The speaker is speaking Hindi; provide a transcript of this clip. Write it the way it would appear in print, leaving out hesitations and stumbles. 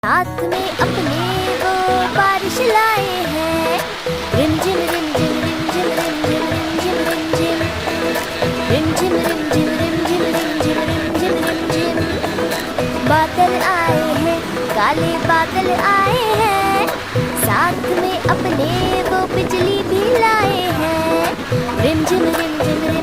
साथ में अपने वो बारिश लाए हैं। रिमझिम रिमझिम रिमझिम रिमझिम रिमझिम रिमझिम रिमझिम रिमझिम रिमझिम रिमझिम रिमझिम रिमझिम। बादल आए हैं, काले बादल आए हैं, साथ में अपने वो बिजली भी लाए हैं। रिमझिम रिमझिम